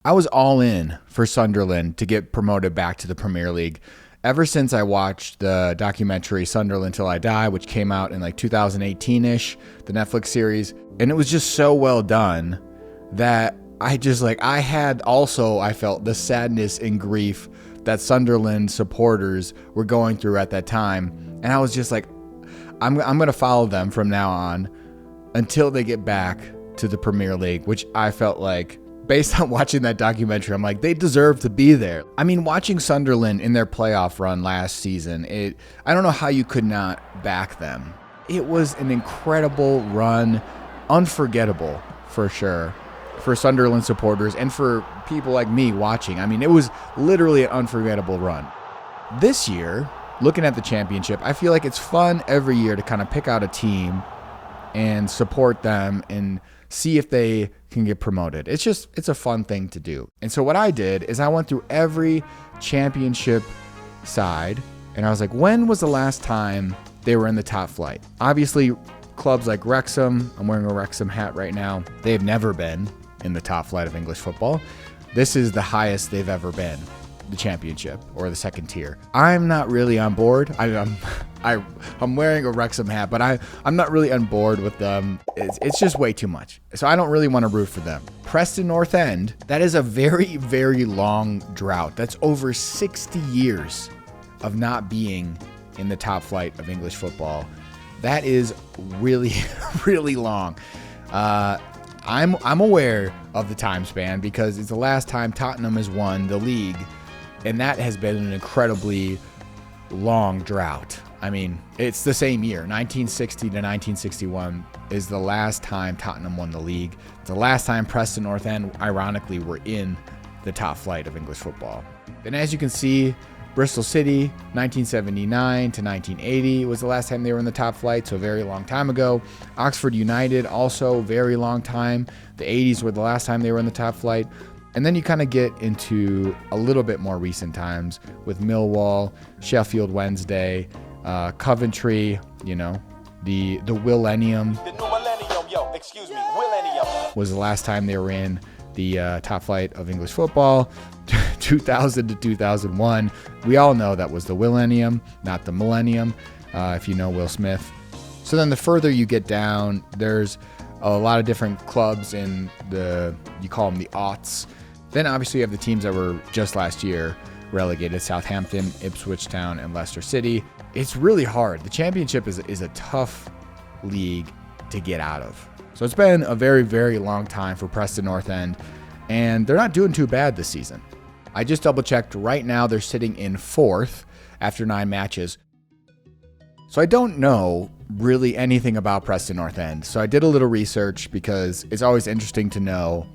I was all in for Sunderland to get promoted back to the Premier League ever since I watched the documentary Sunderland Till I Die, which came out in like 2018-ish, the Netflix series. And it was just so well done that I felt the sadness and grief that Sunderland supporters were going through at that time. And I was just like, I'm going to follow them from now on until they get back to the Premier League, which I felt like, based on watching that documentary, I'm like, they deserve to be there. I mean, watching Sunderland in their playoff run last season, I don't know how you could not back them. It was an incredible run, unforgettable for sure, for Sunderland supporters and for people like me watching. I mean, it was literally an unforgettable run. This year, looking at the championship, I feel like it's fun every year to kind of pick out a team and support them and see if they can get promoted. It's a fun thing to do. And so what I did is I went through every championship side and I was like, when was the last time they were in the top flight? Obviously, clubs like Wrexham, I'm wearing a Wrexham hat right now, they've never been in the top flight of English football. This is the highest they've ever been, the championship or the second tier. I'm not really on board. I'm wearing a Wrexham hat, but I'm not really on board with them. It's just way too much. So I don't really want to root for them. Preston North End, that is a very, very long drought. That's over 60 years of not being in the top flight of English football. That is really, really long. I'm aware of the time span because it's the last time Tottenham has won the league, and that has been an incredibly long drought. I mean, it's the same year, 1960 to 1961 is the last time Tottenham won the league. It's the last time Preston North End, ironically, were in the top flight of English football. And as you can see, Bristol City, 1979 to 1980 was the last time they were in the top flight, so a very long time ago. Oxford United, also very long time. The 80s were the last time they were in the top flight. And then you kind of get into a little bit more recent times with Millwall, Sheffield Wednesday, Coventry, the Millennium. The new millennium, millennium. Was the last time they were in the top flight of English football, 2000 to 2001. We all know that was the Millennium, not the Millennium, if you know Will Smith. So then the further you get down, there's a lot of different clubs in you call them the aughts. Then obviously you have the teams that were just last year relegated: Southampton, Ipswich Town, and Leicester City. It's really hard. The championship is a tough league to get out of. So it's been a very, very long time for Preston North End, and they're not doing too bad this season. I just double checked. Right now they're sitting in 4th after 9 matches. So I don't know really anything about Preston North End. So I did a little research because it's always interesting to know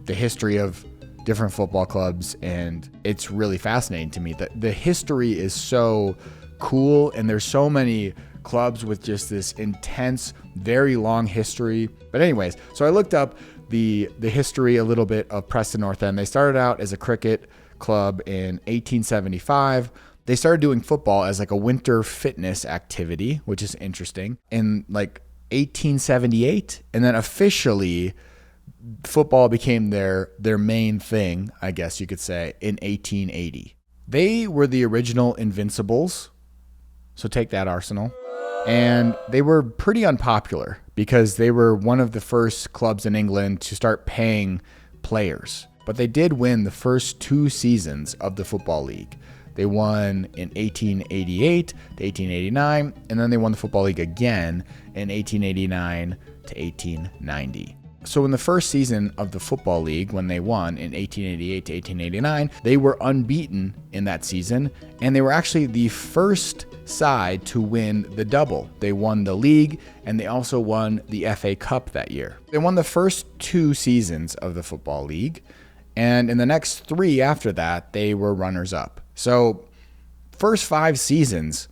the history of different football clubs, and it's really fascinating to me that the history is so cool, and there's so many clubs with just this intense, very long history. But anyways, so I looked up the history a little bit of Preston North End. They started out as a cricket club in 1875. They started doing football as like a winter fitness activity, which is interesting, in like 1878. And then officially football became their main thing, I guess you could say, in 1880. They were the original Invincibles. So take that, Arsenal. And they were pretty unpopular because they were one of the first clubs in England to start paying players. But they did win the first 2 seasons of the Football League. They won in 1888 to 1889, and then they won the Football League again in 1889 to 1890. So in the first season of the Football League, when they won in 1888 to 1889, they were unbeaten in that season, and they were actually the first side to win the double. They won the league, and they also won the FA Cup that year. They won the first 2 seasons of the Football League, and in the next 3 after that, they were runners-up. So first 5 seasons,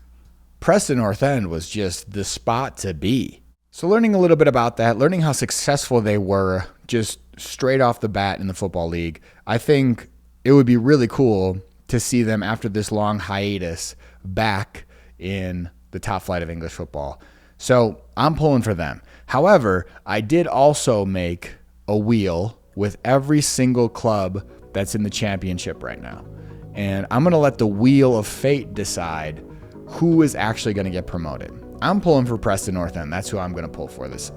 Preston North End was just the spot to be. So learning a little bit about that, learning how successful they were just straight off the bat in the Football League, I think it would be really cool to see them after this long hiatus back in the top flight of English football. So I'm pulling for them. However, I did also make a wheel with every single club that's in the championship right now. And I'm going to let the wheel of fate decide who is actually going to get promoted. I'm pulling for Preston North End. That's who I'm going to pull for this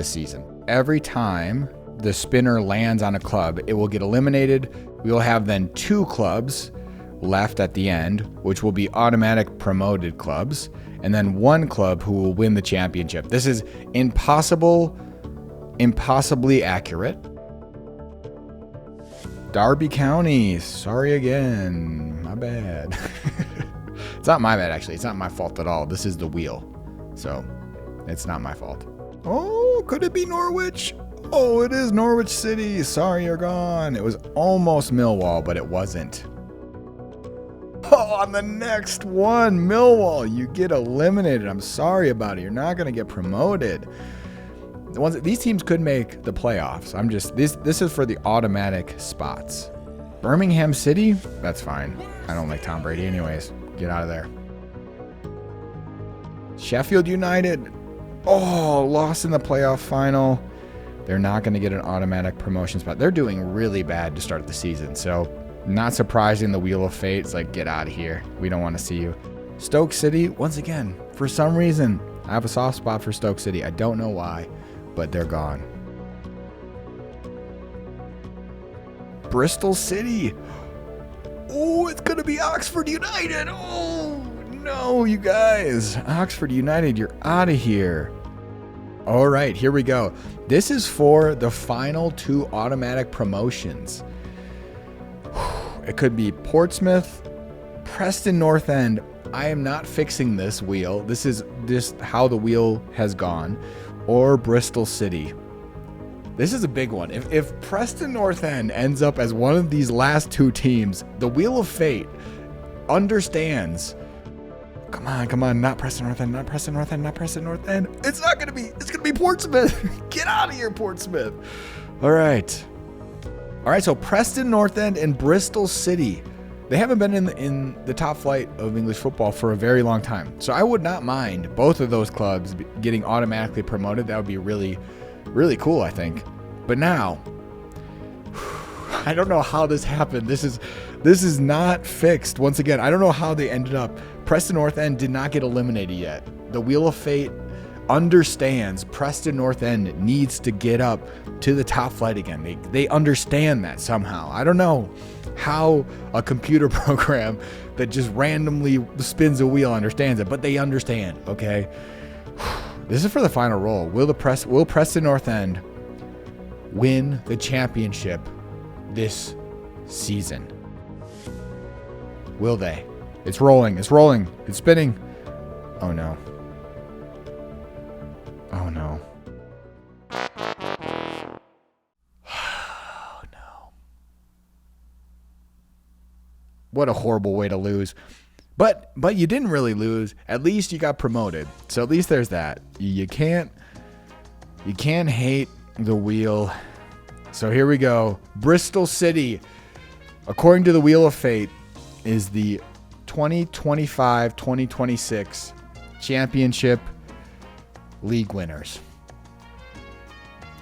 season. Every time the spinner lands on a club, it will get eliminated. We will have then 2 clubs left at the end, which will be automatic promoted clubs, and then 1 club who will win the championship. This is impossibly accurate. Derby County, sorry again, my bad. It's not my bad, actually. It's not my fault at all. This is the wheel, so it's not my fault. Oh, could it be Norwich? Oh, it is Norwich City. Sorry, you're gone. It was almost Millwall, but it wasn't. Oh, on the next one, Millwall, you get eliminated. I'm sorry about it. You're not going to get promoted. These teams could make the playoffs. This is for the automatic spots. Birmingham City, that's fine. I don't like Tom Brady anyways. Get out of there. Sheffield United, oh, lost in the playoff final. They're not going to get an automatic promotion spot. They're doing really bad to start the season. So not surprising the wheel of fate. It's like, get out of here. We don't want to see you. Stoke City, once again, for some reason, I have a soft spot for Stoke City. I don't know why, but they're gone. Bristol City. Oh, it's going to be Oxford United. Oh, no, you guys. Oxford United, you're out of here. All right, here we go. This is for the final 2 automatic promotions. It could be Portsmouth, Preston North End. I am not fixing this wheel. This is just how the wheel has gone. Or Bristol City. This is a big one. If Preston North End ends up as one of these last 2 teams, the wheel of fate understands. Come on, not Preston North End, not Preston North End, not Preston North End. It's going to be Portsmouth. Get out of here, Portsmouth. All right, so Preston North End and Bristol City. They haven't been in the top flight of English football for a very long time. So I would not mind both of those clubs getting automatically promoted. That would be really, really cool, I think. But now, I don't know how this happened. This is not fixed. Once again, I don't know how they ended up. Preston North End did not get eliminated yet. The wheel of fate understands Preston North End needs to get up to the top flight again. They understand that somehow. I don't know how a computer program that just randomly spins a wheel understands it, but they understand, okay? This is for the final roll. Will Preston North End win the championship this season? Will they? It's rolling. It's spinning. Oh no. Oh no. Oh no. What a horrible way to lose. But you didn't really lose. At least you got promoted. So at least there's that. You can't hate the wheel. So here we go. Bristol City, according to the Wheel of Fate, is the 2025-2026 Championship League winners.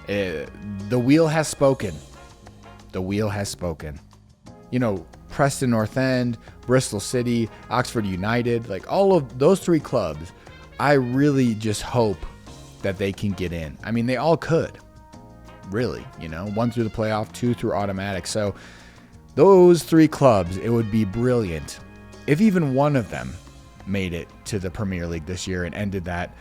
The wheel has spoken. The wheel has spoken. You know, Preston North End, Bristol City, Oxford United, like all of those 3 clubs, I really just hope that they can get in. I mean, they all could, really, 1 through the playoff, 2 through automatic. So those 3 clubs, it would be brilliant if even one of them made it to the Premier League this year and ended that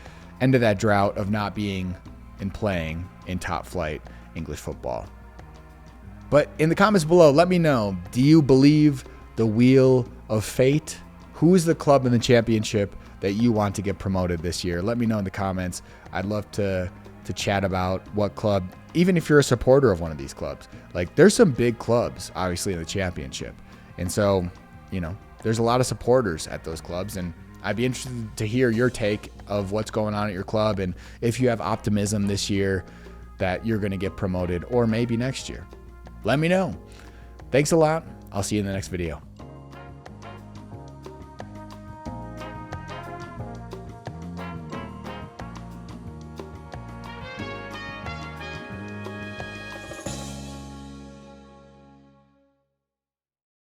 drought of not being and playing in top flight English football. But in the comments below, let me know, do you believe the Wheel of Fate? Who is the club in the championship that you want to get promoted this year? Let me know in the comments. I'd love to chat about what club, even if you're a supporter of one of these clubs. Like, there's some big clubs, obviously, in the championship. And so, there's a lot of supporters at those clubs. And I'd be interested to hear your take of what's going on at your club and if you have optimism this year that you're going to get promoted or maybe next year. Let me know. Thanks a lot. I'll see you in the next video.